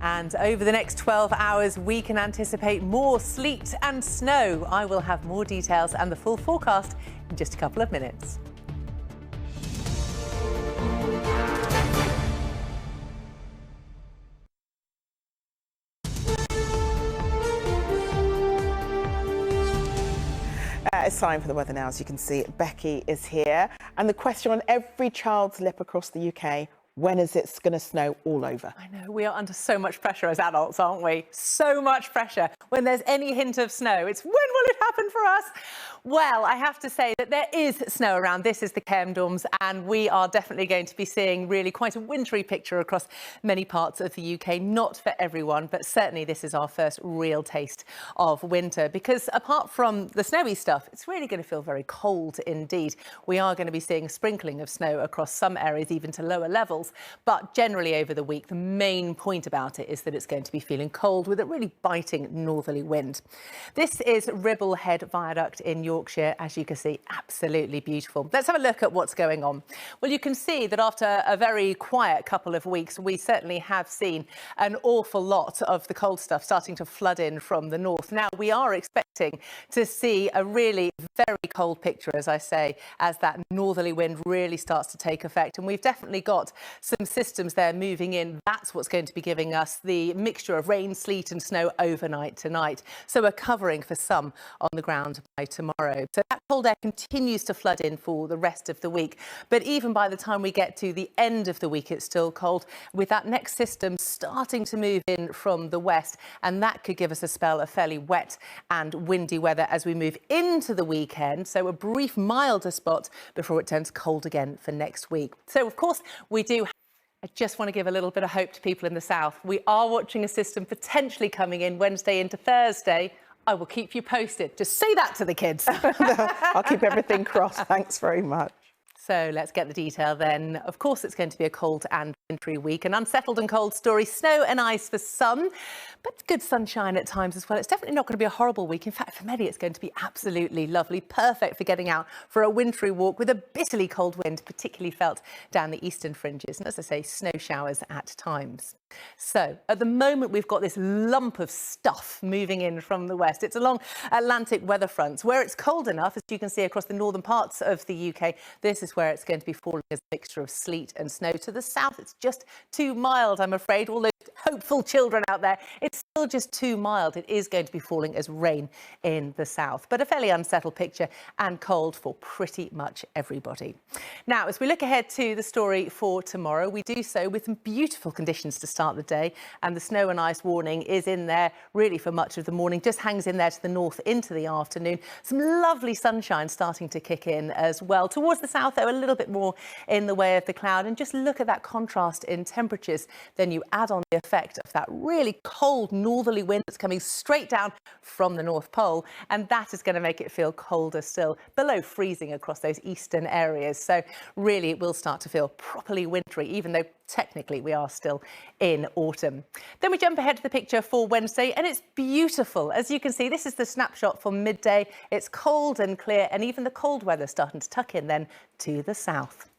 And over the next 12 hours, we can anticipate more sleet and snow. I will have more details and the full forecast in just a couple of minutes. It's time for the weather now. As you can see, Becky is here. And the question on every child's lip across the UK, when is it going to snow all over? I know, we are under so much pressure as adults, aren't we? So much pressure. When there's any hint of snow, it's when will it happen for us? Well, I have to say that there is snow around. This is the Dorms, and we are definitely going to be seeing really quite a wintry picture across many parts of the UK. Not for everyone, but certainly this is our first real taste of winter, because apart from the snowy stuff, it's really going to feel very cold indeed. We are going to be seeing a sprinkling of snow across some areas, even to lower levels. But generally over the week, the main point about it is that it's going to be feeling cold with a really biting northerly wind. This is Ribble Head Viaduct in Yorkshire, as you can see, absolutely beautiful. Let's have a look at what's going on. Well, you can see that after a very quiet couple of weeks, we certainly have seen an awful lot of the cold stuff starting to flood in from the north. Now, we are expecting to see a really very cold picture, as I say, as that northerly wind really starts to take effect. And we've definitely got some systems there moving in. That's what's going to be giving us the mixture of rain, sleet and snow overnight tonight. So we're covering for some on the ground by tomorrow. So that cold air continues to flood in for the rest of the week. But even by the time we get to the end of the week, it's still cold, with that next system starting to move in from the west. And that could give us a spell of fairly wet and windy weather as we move into the weekend. So a brief milder spot before it turns cold again for next week. So, of course, I just want to give a little bit of hope to people in the south. We are watching a system potentially coming in Wednesday into Thursday. I will keep you posted. Just say that to the kids. I'll keep everything crossed. Thanks very much. So let's get the detail then. Of course, it's going to be a cold and wintry week, an unsettled and cold story, snow and ice for some, but good sunshine at times as well. It's definitely not going to be a horrible week. In fact, for many, it's going to be absolutely lovely, perfect for getting out for a wintry walk with a bitterly cold wind, particularly felt down the eastern fringes. And as I say, snow showers at times. So at the moment, we've got this lump of stuff moving in from the west. It's along Atlantic weather fronts where it's cold enough, as you can see across the northern parts of the UK. This is where it's going to be falling as a mixture of sleet and snow. To the south, it's just too mild, I'm afraid. All those hopeful children out there, it's still just too mild. It is going to be falling as rain in the south, but a fairly unsettled picture and cold for pretty much everybody. Now, as we look ahead to the story for tomorrow, we do so with some beautiful conditions to start the day, and the snow and ice warning is in there really for much of the morning, just hangs in there to the north into the afternoon. Some lovely sunshine starting to kick in as well. Towards the south, though, a little bit more in the way of the cloud, and just look at that contrast in temperatures. Then you add on the effect of that really cold northerly wind that's coming straight down from the North Pole, and that is going to make it feel colder still, below freezing across those eastern areas. So really it will start to feel properly wintry, even though technically we are still in autumn. Then we jump ahead to the picture for Wednesday, and it's beautiful. As you can see, this is the snapshot for midday. It's cold and clear, and even the cold weather starting to tuck in then to the south.